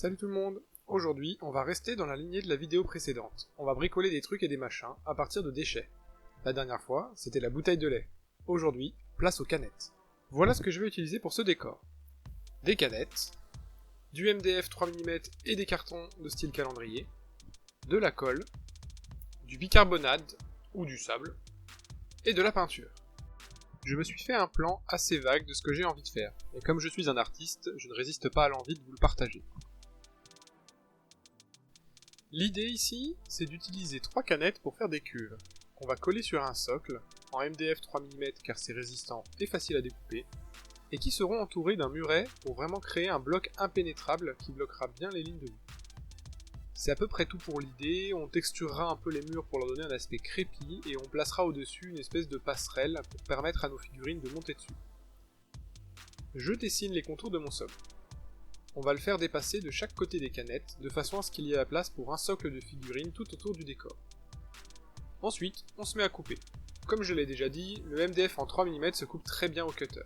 Salut tout le monde. Aujourd'hui, on va rester dans la lignée de la vidéo précédente. On va bricoler des trucs et des machins à partir de déchets. La dernière fois, c'était la bouteille de lait. Aujourd'hui, place aux canettes. Voilà ce que je vais utiliser pour ce décor. Des canettes, du MDF 3 mm et des cartons de style calendrier, de la colle, du bicarbonate ou du sable, et de la peinture. Je me suis fait un plan assez vague de ce que j'ai envie de faire, et comme je suis un artiste, je ne résiste pas à l'envie de vous le partager. L'idée ici, c'est d'utiliser 3 canettes pour faire des cuves, qu'on va coller sur un socle, en MDF 3 mm car c'est résistant et facile à découper, et qui seront entourés d'un muret pour vraiment créer un bloc impénétrable qui bloquera bien les lignes de vue. C'est à peu près tout pour l'idée, on texturera un peu les murs pour leur donner un aspect crépi, et on placera au-dessus une espèce de passerelle pour permettre à nos figurines de monter dessus. Je dessine les contours de mon socle. On va le faire dépasser de chaque côté des canettes, de façon à ce qu'il y ait la place pour un socle de figurines tout autour du décor. Ensuite, on se met à couper. Comme je l'ai déjà dit, le MDF en 3 mm se coupe très bien au cutter.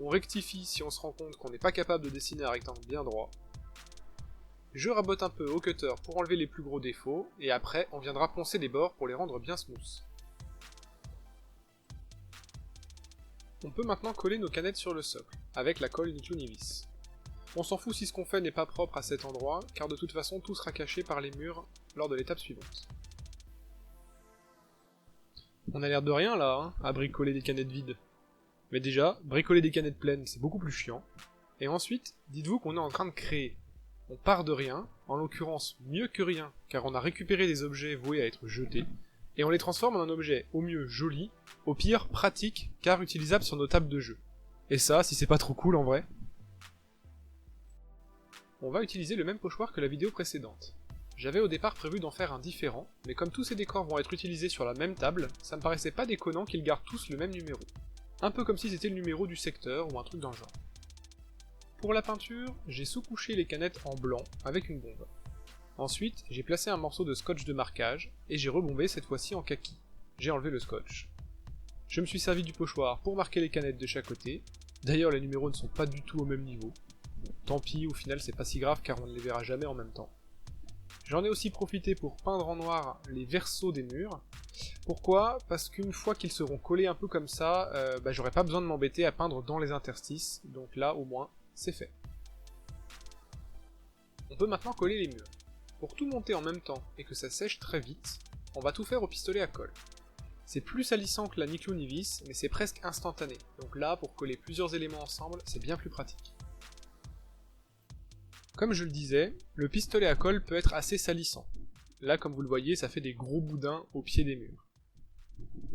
On rectifie si on se rend compte qu'on n'est pas capable de dessiner un rectangle bien droit. Je rabote un peu au cutter pour enlever les plus gros défauts, et après on viendra poncer les bords pour les rendre bien smooth. On peut maintenant coller nos canettes sur le socle, avec la colle Niclou-Nivis. On s'en fout si ce qu'on fait n'est pas propre à cet endroit, car de toute façon tout sera caché par les murs lors de l'étape suivante. On a l'air de rien là, à bricoler des canettes vides. Mais déjà, bricoler des canettes pleines c'est beaucoup plus chiant. Et ensuite, dites-vous qu'on est en train de créer. On part de rien, en l'occurrence mieux que rien, car on a récupéré des objets voués à être jetés, et on les transforme en un objet au mieux joli, au pire pratique, car utilisable sur nos tables de jeu. Et ça, si c'est pas trop cool en vrai. On va utiliser le même pochoir que la vidéo précédente. J'avais au départ prévu d'en faire un différent, mais comme tous ces décors vont être utilisés sur la même table, ça me paraissait pas déconnant qu'ils gardent tous le même numéro. Un peu comme si c'était le numéro du secteur ou un truc dans le genre. Pour la peinture, j'ai sous-couché les canettes en blanc avec une bombe. Ensuite, j'ai placé un morceau de scotch de marquage, et j'ai rebombé cette fois-ci en kaki. J'ai enlevé le scotch. Je me suis servi du pochoir pour marquer les canettes de chaque côté, d'ailleurs les numéros ne sont pas du tout au même niveau. Tant pis, au final c'est pas si grave car on ne les verra jamais en même temps. J'en ai aussi profité pour peindre en noir les versos des murs. Pourquoi ? Parce qu'une fois qu'ils seront collés un peu comme ça, j'aurai pas besoin de m'embêter à peindre dans les interstices, donc là au moins c'est fait. On peut maintenant coller les murs. Pour tout monter en même temps et que ça sèche très vite, on va tout faire au pistolet à colle. C'est plus salissant que la Niclou-Nivis, mais c'est presque instantané, donc là pour coller plusieurs éléments ensemble c'est bien plus pratique. Comme je le disais, le pistolet à colle peut être assez salissant. Là, comme vous le voyez, ça fait des gros boudins au pied des murs.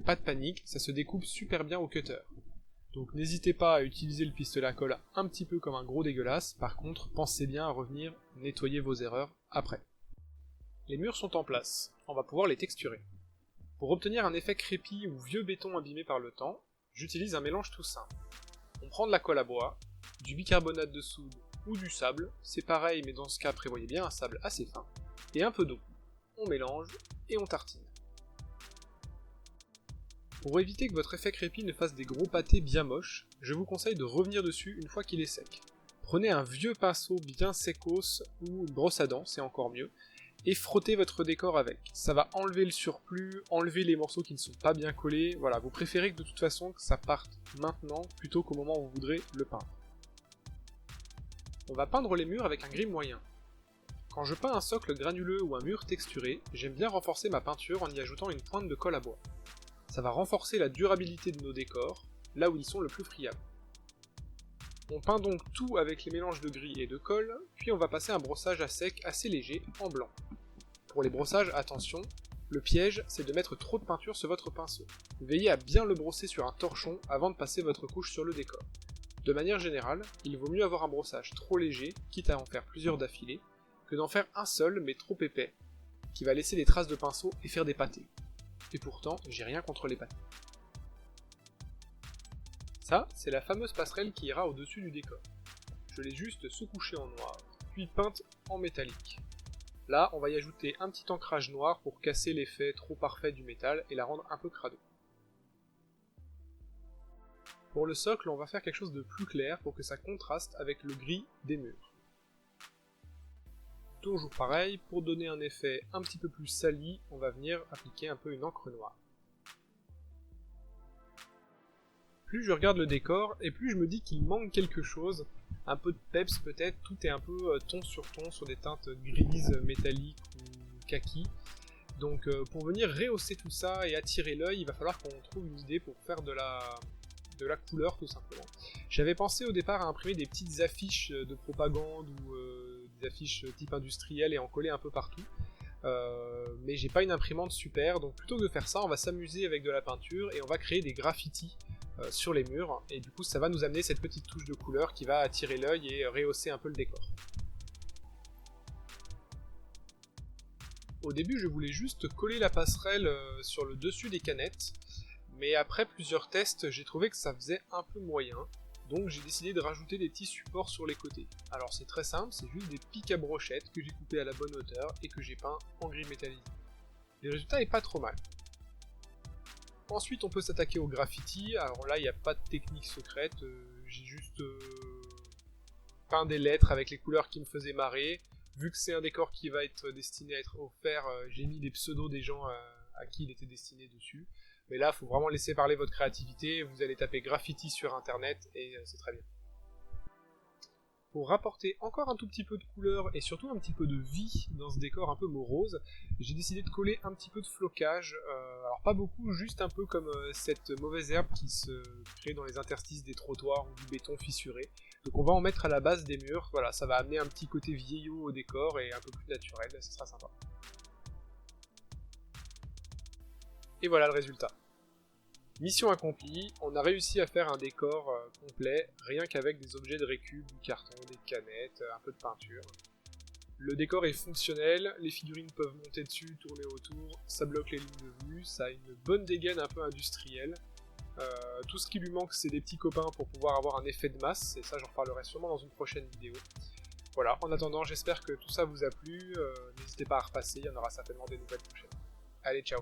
Pas de panique, ça se découpe super bien au cutter. Donc n'hésitez pas à utiliser le pistolet à colle un petit peu comme un gros dégueulasse, par contre, pensez bien à revenir nettoyer vos erreurs après. Les murs sont en place, on va pouvoir les texturer. Pour obtenir un effet crépi ou vieux béton abîmé par le temps, j'utilise un mélange tout simple. On prend de la colle à bois, du bicarbonate de soude ou du sable, c'est pareil mais dans ce cas prévoyez bien un sable assez fin, et un peu d'eau. On mélange et on tartine. Pour éviter que votre effet crépi ne fasse des gros pâtés bien moches, je vous conseille de revenir dessus une fois qu'il est sec. Prenez un vieux pinceau bien secos ou une brosse à dents, c'est encore mieux, et frottez votre décor avec. Ça va enlever le surplus, enlever les morceaux qui ne sont pas bien collés, voilà, vous préférez que de toute façon que ça parte maintenant plutôt qu'au moment où vous voudrez le peindre. On va peindre les murs avec un gris moyen. Quand je peins un socle granuleux ou un mur texturé, j'aime bien renforcer ma peinture en y ajoutant une pointe de colle à bois. Ça va renforcer la durabilité de nos décors, là où ils sont le plus friables. On peint donc tout avec les mélanges de gris et de colle, puis on va passer un brossage à sec assez léger en blanc. Pour les brossages, attention, le piège c'est de mettre trop de peinture sur votre pinceau. Veillez à bien le brosser sur un torchon avant de passer votre couche sur le décor. De manière générale, il vaut mieux avoir un brossage trop léger, quitte à en faire plusieurs d'affilée, que d'en faire un seul mais trop épais, qui va laisser des traces de pinceau et faire des pâtés. Et pourtant, j'ai rien contre les pâtés. Ça, c'est la fameuse passerelle qui ira au-dessus du décor. Je l'ai juste sous-couchée en noir, puis peinte en métallique. Là, on va y ajouter un petit ancrage noir pour casser l'effet trop parfait du métal et la rendre un peu crado. Pour le socle, on va faire quelque chose de plus clair pour que ça contraste avec le gris des murs. Toujours pareil, pour donner un effet un petit peu plus sali, on va venir appliquer un peu une encre noire. Plus je regarde le décor, et plus je me dis qu'il manque quelque chose, un peu de peps peut-être, tout est un peu ton sur des teintes grises, métalliques ou kaki. Donc pour venir rehausser tout ça et attirer l'œil, il va falloir qu'on trouve une idée pour faire de la couleur tout simplement. J'avais pensé au départ à imprimer des petites affiches de propagande ou des affiches type industriel et en coller un peu partout. Mais j'ai pas une imprimante super, donc plutôt que de faire ça, on va s'amuser avec de la peinture et on va créer des graffitis sur les murs, et du coup ça va nous amener cette petite touche de couleur qui va attirer l'œil et rehausser un peu le décor. Au début je voulais juste coller la passerelle sur le dessus des canettes, mais après plusieurs tests j'ai trouvé que ça faisait un peu moyen, donc j'ai décidé de rajouter des petits supports sur les côtés. Alors c'est très simple, c'est juste des pics à brochettes que j'ai coupés à la bonne hauteur et que j'ai peint en gris métallisé. Le résultat est pas trop mal. Ensuite on peut s'attaquer au graffiti, alors là il n'y a pas de technique secrète, j'ai juste peint des lettres avec les couleurs qui me faisaient marrer. Vu que c'est un décor qui va être destiné à être offert, j'ai mis des pseudos des gens à qui il était destiné dessus. Mais là, il faut vraiment laisser parler votre créativité, vous allez taper graffiti sur internet et c'est très bien. Pour rapporter encore un tout petit peu de couleur et surtout un petit peu de vie dans ce décor un peu morose, j'ai décidé de coller un petit peu de flocage, alors pas beaucoup, juste un peu comme cette mauvaise herbe qui se crée dans les interstices des trottoirs ou du béton fissuré. Donc on va en mettre à la base des murs, voilà, ça va amener un petit côté vieillot au décor et un peu plus naturel, ça sera sympa. Et voilà le résultat. Mission accomplie, on a réussi à faire un décor complet, rien qu'avec des objets de récup, du carton, des canettes, un peu de peinture. Le décor est fonctionnel, les figurines peuvent monter dessus, tourner autour, ça bloque les lignes de vue, ça a une bonne dégaine un peu industrielle. Tout ce qui lui manque c'est des petits copains pour pouvoir avoir un effet de masse, et ça j'en reparlerai sûrement dans une prochaine vidéo. Voilà, en attendant j'espère que tout ça vous a plu, n'hésitez pas à repasser, il y en aura certainement des nouvelles prochaines. Allez, ciao!